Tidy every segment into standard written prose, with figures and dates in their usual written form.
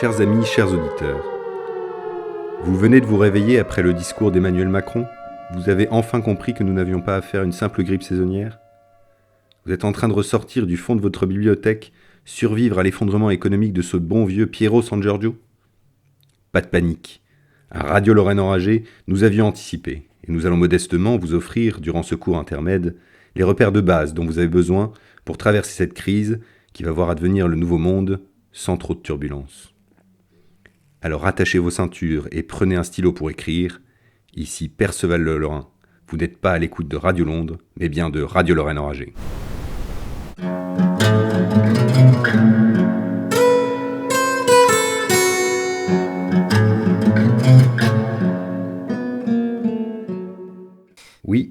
Chers amis, chers auditeurs, vous venez de vous réveiller après le discours d'Emmanuel Macron. Vous avez enfin compris que nous n'avions pas affaire à une simple grippe saisonnière. Vous êtes en train de ressortir du fond de votre bibliothèque, survivre à l'effondrement économique de ce bon vieux Piero San Giorgio. Pas de panique. À Radio Lorraine Enragée, nous avions anticipé, et nous allons modestement vous offrir, durant ce cours intermède, les repères de base dont vous avez besoin pour traverser cette crise qui va voir advenir le nouveau monde sans trop de turbulences. Alors attachez vos ceintures et prenez un stylo pour écrire. Ici Perceval Le Lorrain. Vous n'êtes pas à l'écoute de Radio Londres, mais bien de Radio Lorraine Enragée. Oui,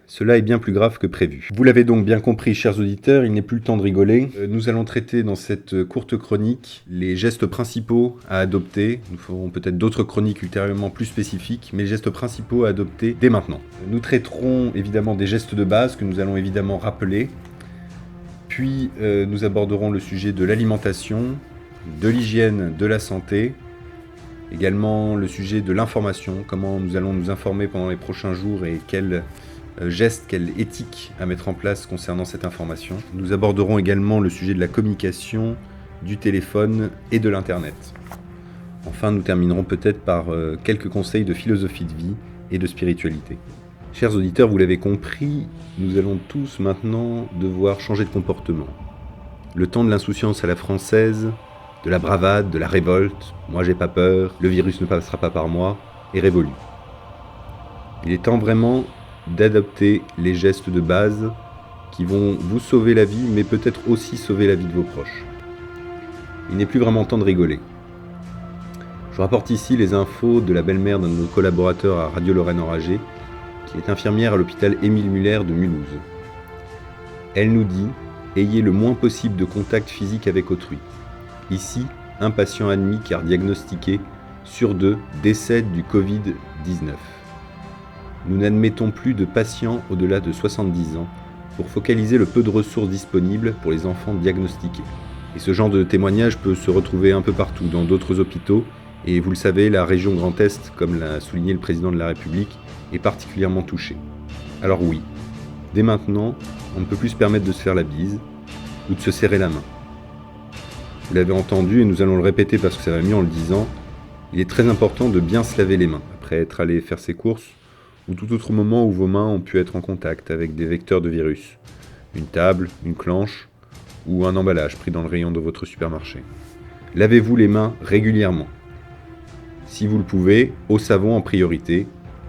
cela est bien plus grave que prévu. Vous l'avez donc bien compris, chers auditeurs, il n'est plus le temps de rigoler. Nous allons traiter dans cette courte chronique les gestes principaux à adopter. Nous ferons peut-être d'autres chroniques ultérieurement plus spécifiques, mais les gestes principaux à adopter dès maintenant. Nous traiterons évidemment des gestes de base que nous allons évidemment rappeler. Puis nous aborderons le sujet de l'alimentation, de l'hygiène, de la santé. Également le sujet de l'information, comment nous allons nous informer pendant les prochains jours et quels gestes, quelle éthique à mettre en place concernant cette information. Nous aborderons également le sujet de la communication, du téléphone et de l'Internet. Enfin, nous terminerons peut-être par quelques conseils de philosophie de vie et de spiritualité. Chers auditeurs, vous l'avez compris, nous allons tous maintenant devoir changer de comportement. Le temps de l'insouciance à la française, de la bravade, de la révolte, moi j'ai pas peur, le virus ne passera pas par moi, est révolu. Il est temps vraiment d'adopter les gestes de base qui vont vous sauver la vie, mais peut-être aussi sauver la vie de vos proches. Il n'est plus vraiment temps de rigoler. Je rapporte ici les infos de la belle-mère d'un de nos collaborateurs à Radio Lorraine Enragée, qui est infirmière à l'hôpital Émile Muller de Mulhouse. Elle nous dit « Ayez le moins possible de contact physique avec autrui. Ici, un patient admis car diagnostiqué sur 2 décède du Covid-19. Nous n'admettons plus de patients au-delà de 70 ans pour focaliser le peu de ressources disponibles pour les enfants diagnostiqués. » Et ce genre de témoignage peut se retrouver un peu partout, dans d'autres hôpitaux, et vous le savez, la région Grand Est, comme l'a souligné le président de la République, est particulièrement touchée. Alors oui, dès maintenant, on ne peut plus se permettre de se faire la bise, ou de se serrer la main. Vous l'avez entendu, et nous allons le répéter parce que ça va mieux en le disant, il est très important de bien se laver les mains, après être allé faire ses courses, ou tout autre moment où vos mains ont pu être en contact avec des vecteurs de virus, une table, une planche ou un emballage pris dans le rayon de votre supermarché. Lavez-vous les mains régulièrement. Si vous le pouvez, au savon en priorité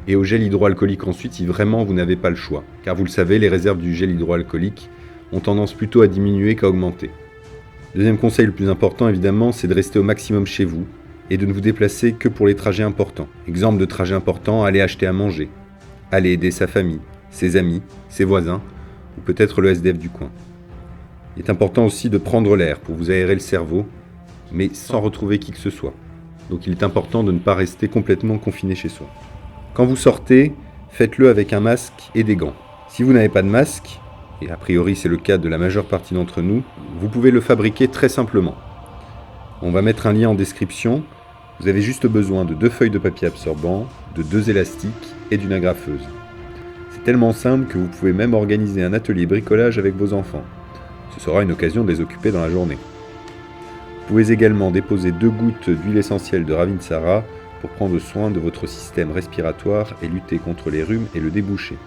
et au gel hydroalcoolique ensuite si vraiment vous n'avez pas le choix, car vous le savez, les réserves du gel hydroalcoolique ont tendance plutôt à diminuer qu'à augmenter. Deuxième conseil le plus important évidemment, c'est de rester au maximum chez vous et de ne vous déplacer que pour les trajets importants. Exemple de trajet important, aller acheter à manger. Aller aider sa famille, ses amis, ses voisins, ou peut-être le SDF du coin. Il est important aussi de prendre l'air pour vous aérer le cerveau, mais sans retrouver qui que ce soit. Donc il est important de ne pas rester complètement confiné chez soi. Quand vous sortez, faites-le avec un masque et des gants. Si vous n'avez pas de masque, et a priori c'est le cas de la majeure partie d'entre nous, vous pouvez le fabriquer très simplement. On va mettre un lien en description. Vous avez juste besoin de 2 feuilles de papier absorbant, de 2 élastiques et d'une agrafeuse. C'est tellement simple que vous pouvez même organiser un atelier bricolage avec vos enfants. Ce sera une occasion de les occuper dans la journée. Vous pouvez également déposer 2 gouttes d'huile essentielle de Ravinsara pour prendre soin de votre système respiratoire et lutter contre les rhumes et le débouché.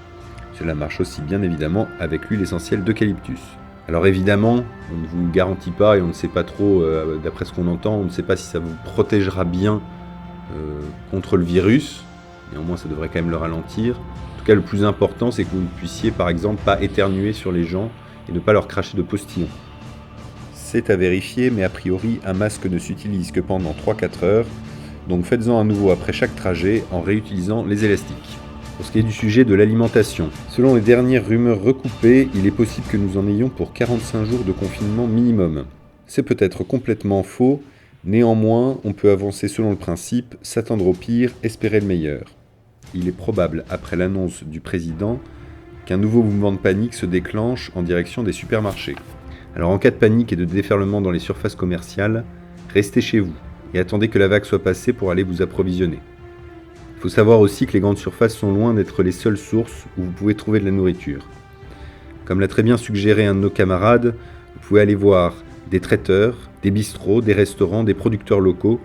Cela marche aussi bien évidemment avec l'huile essentielle d'eucalyptus. Alors évidemment, on ne vous garantit pas et on ne sait pas trop, d'après ce qu'on entend, on ne sait pas si ça vous protégera bien contre le virus. Néanmoins, ça devrait quand même le ralentir. En tout cas, le plus important, c'est que vous ne puissiez, par exemple, pas éternuer sur les gens et ne pas leur cracher de postillons. C'est à vérifier, mais a priori, un masque ne s'utilise que pendant 3-4 heures, donc faites-en à nouveau après chaque trajet en réutilisant les élastiques. Pour ce qui est du sujet de l'alimentation, selon les dernières rumeurs recoupées, il est possible que nous en ayons pour 45 jours de confinement minimum. C'est peut-être complètement faux, néanmoins, on peut avancer selon le principe « s'attendre au pire, espérer le meilleur ». Il est probable, après l'annonce du président, qu'un nouveau mouvement de panique se déclenche en direction des supermarchés. Alors en cas de panique et de déferlement dans les surfaces commerciales, restez chez vous, et attendez que la vague soit passée pour aller vous approvisionner. Il faut savoir aussi que les grandes surfaces sont loin d'être les seules sources où vous pouvez trouver de la nourriture. Comme l'a très bien suggéré un de nos camarades, vous pouvez aller voir des traiteurs, des bistrots, des restaurants, des producteurs locaux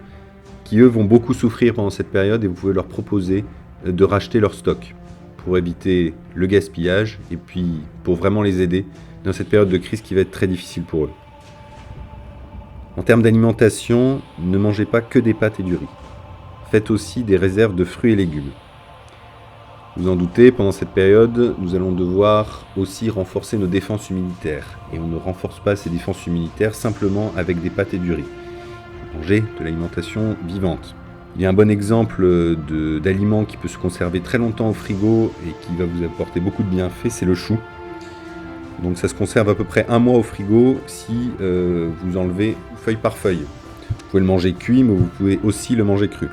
qui eux vont beaucoup souffrir pendant cette période et vous pouvez leur proposer de racheter leur stock pour éviter le gaspillage et puis pour vraiment les aider dans cette période de crise qui va être très difficile pour eux. En termes d'alimentation, ne mangez pas que des pâtes et du riz. Faites aussi des réserves de fruits et légumes. Vous en doutez, pendant cette période, nous allons devoir aussi renforcer nos défenses immunitaires. Et on ne renforce pas ces défenses immunitaires simplement avec des pâtes et du riz. Manger de l'alimentation vivante. Il y a un bon exemple d'aliment qui peut se conserver très longtemps au frigo et qui va vous apporter beaucoup de bienfaits, c'est le chou. Donc ça se conserve à peu près 1 mois au frigo si vous enlevez feuille par feuille. Vous pouvez le manger cuit, mais vous pouvez aussi le manger cru.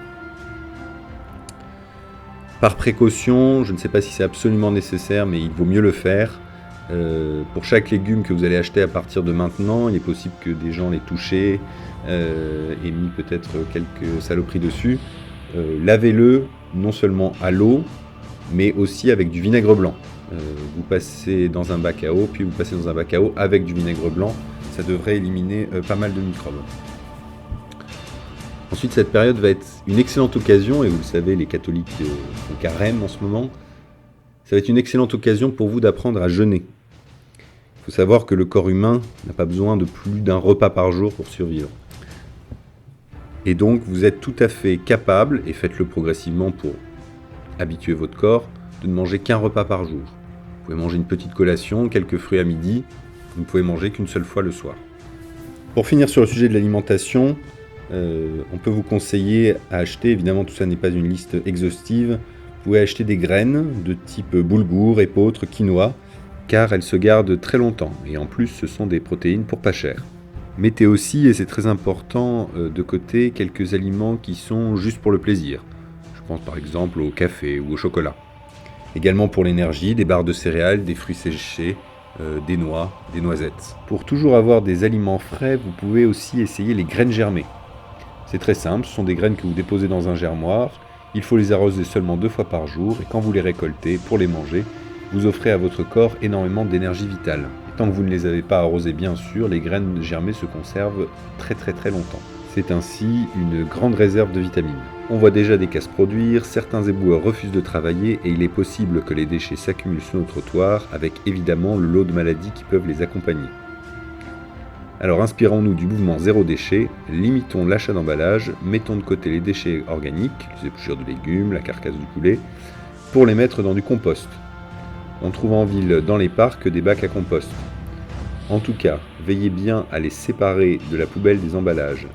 Par précaution, je ne sais pas si c'est absolument nécessaire, mais il vaut mieux le faire. Pour chaque légume que vous allez acheter à partir de maintenant, il est possible que des gens l'aient touché et mis peut-être quelques saloperies dessus. Lavez-le non seulement à l'eau, mais aussi avec du vinaigre blanc. Vous passez dans un bac à eau, puis vous passez dans un bac à eau avec du vinaigre blanc. Ça devrait éliminer pas mal de microbes. Ensuite, cette période va être une excellente occasion, et vous le savez, les catholiques font carême en ce moment. Ça va être une excellente occasion pour vous d'apprendre à jeûner. Il faut savoir que le corps humain n'a pas besoin de plus d'un repas par jour pour survivre. Et donc, vous êtes tout à fait capable, et faites-le progressivement pour habituer votre corps, de ne manger qu'un repas par jour. Vous pouvez manger une petite collation, quelques fruits à midi, vous ne pouvez manger qu'une seule fois le soir. Pour finir sur le sujet de l'alimentation, on peut vous conseiller à acheter, évidemment tout ça n'est pas une liste exhaustive, vous pouvez acheter des graines de type boulgour, épeautre, quinoa, car elles se gardent très longtemps, et en plus ce sont des protéines pour pas cher. Mettez aussi, et c'est très important, de côté quelques aliments qui sont juste pour le plaisir. Je pense par exemple au café ou au chocolat. Également pour l'énergie, des barres de céréales, des fruits séchés, des noix, des noisettes. Pour toujours avoir des aliments frais, vous pouvez aussi essayer les graines germées. C'est très simple, ce sont des graines que vous déposez dans un germoir, il faut les arroser seulement 2 fois par jour et quand vous les récoltez pour les manger, vous offrez à votre corps énormément d'énergie vitale. Et tant que vous ne les avez pas arrosées bien sûr, les graines germées se conservent très longtemps. C'est ainsi une grande réserve de vitamines. On voit déjà des cas se produire, certains éboueurs refusent de travailler et il est possible que les déchets s'accumulent sur nos trottoirs avec évidemment le lot de maladies qui peuvent les accompagner. Alors inspirons-nous du mouvement zéro déchet, limitons l'achat d'emballage, mettons de côté les déchets organiques, les épluchures de légumes, la carcasse du poulet, pour les mettre dans du compost. On trouve en ville, dans les parcs, des bacs à compost. En tout cas, veillez bien à les séparer de la poubelle des emballages.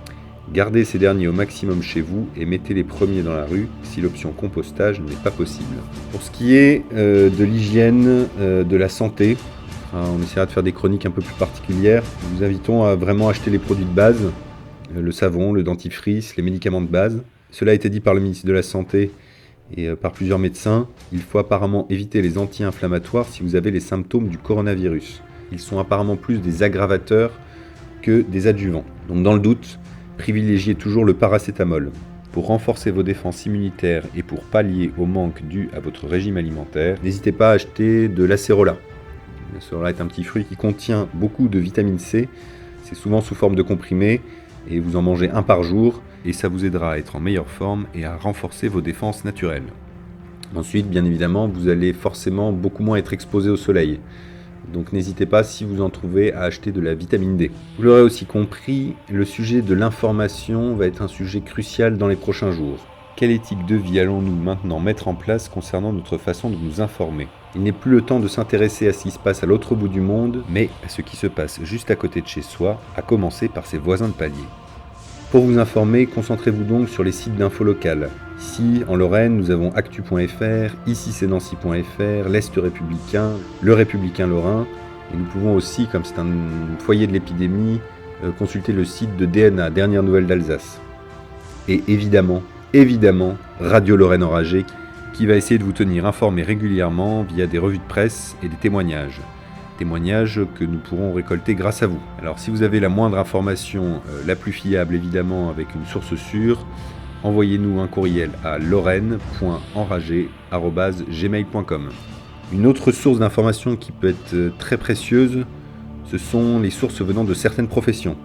Gardez ces derniers au maximum chez vous et mettez les premiers dans la rue si l'option compostage n'est pas possible. Pour ce qui est de l'hygiène, de la santé, on essaiera de faire des chroniques un peu plus particulières. Nous vous invitons à vraiment acheter les produits de base, le savon, le dentifrice, les médicaments de base. Cela a été dit par le ministre de la Santé et par plusieurs médecins. Il faut apparemment éviter les anti-inflammatoires si vous avez les symptômes du coronavirus. Ils sont apparemment plus des aggravateurs que des adjuvants. Donc dans le doute, privilégiez toujours le paracétamol. Pour renforcer vos défenses immunitaires et pour pallier au manque dû à votre régime alimentaire, n'hésitez pas à acheter de l'acérola. L'acérola est un petit fruit qui contient beaucoup de vitamine C. C'est souvent sous forme de comprimés et vous en mangez 1 par jour et ça vous aidera à être en meilleure forme et à renforcer vos défenses naturelles. Ensuite, bien évidemment, vous allez forcément beaucoup moins être exposé au soleil. Donc n'hésitez pas, si vous en trouvez, à acheter de la vitamine D. Vous l'aurez aussi compris, le sujet de l'information va être un sujet crucial dans les prochains jours. Quelle éthique de vie allons-nous maintenant mettre en place concernant notre façon de nous informer ? Il n'est plus le temps de s'intéresser à ce qui se passe à l'autre bout du monde, mais à ce qui se passe juste à côté de chez soi, à commencer par ses voisins de palier. Pour vous informer, concentrez-vous donc sur les sites d'infos locales. Ici, en Lorraine, nous avons actu.fr, ici c'est Nancy.fr, l'Est républicain, le Républicain Lorrain, et nous pouvons aussi, comme c'est un foyer de l'épidémie, consulter le site de DNA, Dernières Nouvelles d'Alsace. Et évidemment, Radio Lorraine Enragée, qui va essayer de vous tenir informé régulièrement via des revues de presse et des témoignages. témoignages que nous pourrons récolter grâce à vous. Alors si vous avez la moindre information, la plus fiable évidemment avec une source sûre, envoyez-nous un courriel à lorraine.enragé@gmail.com. Une autre source d'information qui peut être très précieuse, ce sont les sources venant de certaines professions.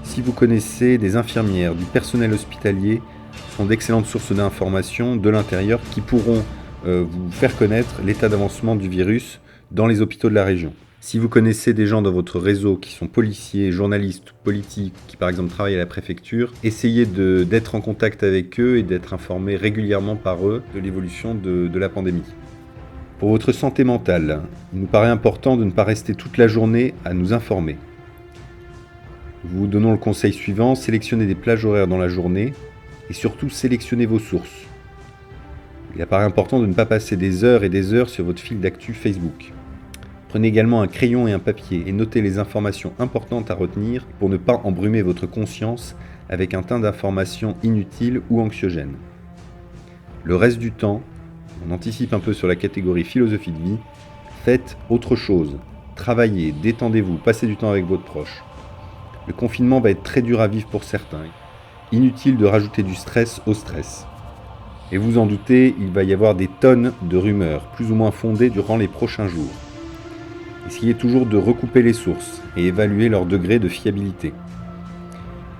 Si vous connaissez des infirmières, du personnel hospitalier, ce sont d'excellentes sources d'informations de l'intérieur qui pourront vous faire connaître l'état d'avancement du virus dans les hôpitaux de la région. Si vous connaissez des gens dans votre réseau qui sont policiers, journalistes, politiques, qui par exemple travaillent à la préfecture, essayez d'être en contact avec eux et d'être informés régulièrement par eux de l'évolution de la pandémie. Pour votre santé mentale, il nous paraît important de ne pas rester toute la journée à nous informer. Nous vous donnons le conseil suivant, sélectionnez des plages horaires dans la journée et surtout sélectionnez vos sources. Il apparaît important de ne pas passer des heures et des heures sur votre fil d'actu Facebook. Prenez également un crayon et un papier et notez les informations importantes à retenir pour ne pas embrumer votre conscience avec un tas d'informations inutiles ou anxiogènes. Le reste du temps, on anticipe un peu sur la catégorie philosophie de vie, faites autre chose, travaillez, détendez-vous, passez du temps avec votre proche. Le confinement va être très dur à vivre pour certains. Inutile de rajouter du stress au stress. Et vous en doutez, il va y avoir des tonnes de rumeurs, plus ou moins fondées durant les prochains jours. Essayez toujours de recouper les sources et évaluer leur degré de fiabilité.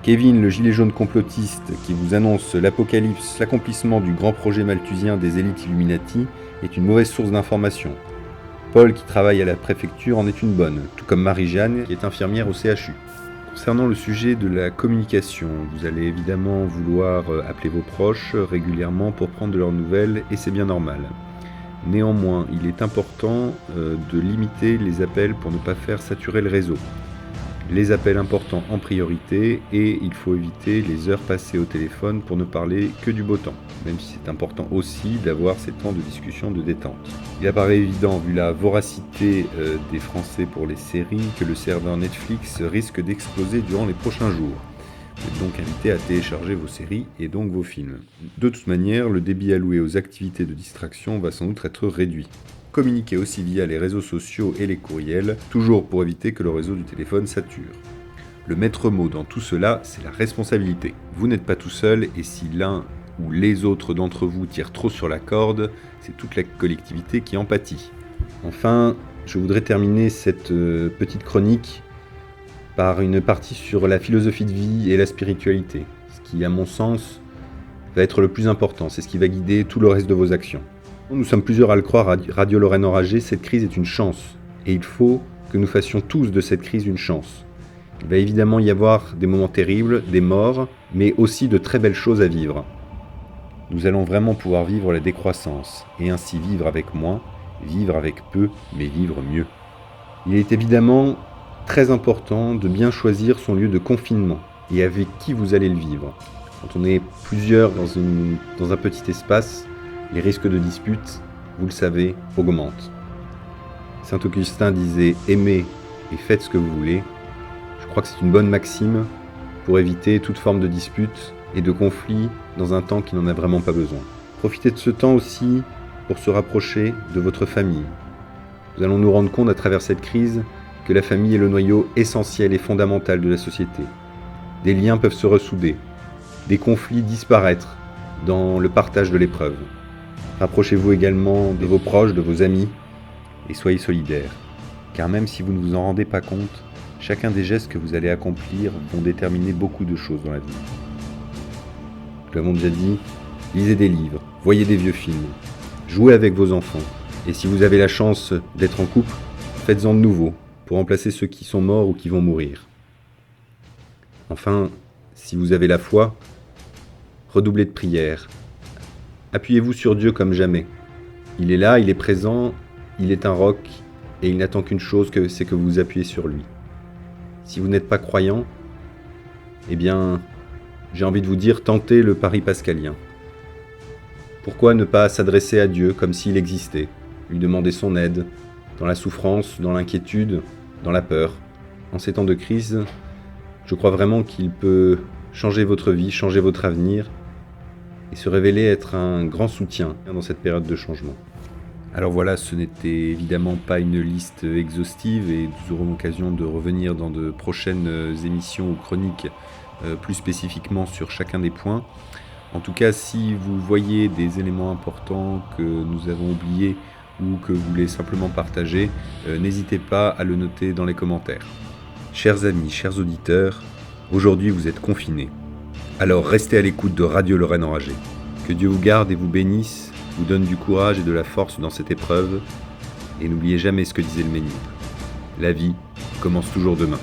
Kevin, le gilet jaune complotiste qui vous annonce l'apocalypse, l'accomplissement du grand projet malthusien des élites Illuminati, est une mauvaise source d'information. Paul, qui travaille à la préfecture, en est une bonne, tout comme Marie-Jeanne, qui est infirmière au CHU. Concernant le sujet de la communication, vous allez évidemment vouloir appeler vos proches régulièrement pour prendre de leurs nouvelles, et c'est bien normal. Néanmoins, il est important de limiter les appels pour ne pas faire saturer le réseau. Les appels importants en priorité et il faut éviter les heures passées au téléphone pour ne parler que du beau temps, même si c'est important aussi d'avoir ces temps de discussion de détente. Il apparaît évident, vu la voracité des Français pour les séries, que le serveur Netflix risque d'exploser durant les prochains jours. Vous êtes donc invité à télécharger vos séries et donc vos films. De toute manière, le débit alloué aux activités de distraction va sans doute être réduit. Communiquez aussi via les réseaux sociaux et les courriels, toujours pour éviter que le réseau du téléphone sature. Le maître mot dans tout cela, c'est la responsabilité. Vous n'êtes pas tout seul et si l'un ou les autres d'entre vous tirent trop sur la corde, c'est toute la collectivité qui en pâtit. Enfin, je voudrais terminer cette petite chronique par une partie sur la philosophie de vie et la spiritualité, ce qui, à mon sens, va être le plus important, c'est ce qui va guider tout le reste de vos actions. Nous sommes plusieurs à le croire à Radio Lorraine Enragée, cette crise est une chance, et il faut que nous fassions tous de cette crise une chance. Il va évidemment y avoir des moments terribles, des morts, mais aussi de très belles choses à vivre. Nous allons vraiment pouvoir vivre la décroissance, et ainsi vivre avec moins, vivre avec peu, mais vivre mieux. Il est évidemment très important de bien choisir son lieu de confinement et avec qui vous allez le vivre. Quand on est plusieurs dans un petit espace, les risques de disputes, vous le savez, augmentent. Saint Augustin disait « Aimez et faites ce que vous voulez ». Je crois que c'est une bonne maxime pour éviter toute forme de dispute et de conflit dans un temps qui n'en a vraiment pas besoin. Profitez de ce temps aussi pour se rapprocher de votre famille. Nous allons nous rendre compte à travers cette crise que la famille est le noyau essentiel et fondamental de la société. Des liens peuvent se ressouder, des conflits disparaître dans le partage de l'épreuve. Rapprochez-vous également de vos proches, de vos amis, et soyez solidaires. Car même si vous ne vous en rendez pas compte, chacun des gestes que vous allez accomplir vont déterminer beaucoup de choses dans la vie. Nous l'avons déjà dit, lisez des livres, voyez des vieux films, jouez avec vos enfants, et si vous avez la chance d'être en couple, faites-en de nouveaux, pour remplacer ceux qui sont morts ou qui vont mourir. Enfin, si vous avez la foi, redoublez de prières. Appuyez-vous sur Dieu comme jamais. Il est là, il est présent, il est un roc, et il n'attend qu'une chose, c'est que vous vous appuyez sur lui. Si vous n'êtes pas croyant, eh bien, j'ai envie de vous dire, tentez le pari pascalien. Pourquoi ne pas s'adresser à Dieu comme s'il existait, lui demander son aide, dans la souffrance, dans l'inquiétude, dans la peur. En ces temps de crise, je crois vraiment qu'il peut changer votre vie, changer votre avenir et se révéler être un grand soutien dans cette période de changement. Alors voilà, ce n'était évidemment pas une liste exhaustive et nous aurons l'occasion de revenir dans de prochaines émissions ou chroniques plus spécifiquement sur chacun des points. En tout cas, si vous voyez des éléments importants que nous avons oubliés ou que vous voulez simplement partager, n'hésitez pas à le noter dans les commentaires. Chers amis, chers auditeurs, aujourd'hui vous êtes confinés. Alors restez à l'écoute de Radio Lorraine Enragée. Que Dieu vous garde et vous bénisse, vous donne du courage et de la force dans cette épreuve. Et n'oubliez jamais ce que disait le Ménil. La vie commence toujours demain.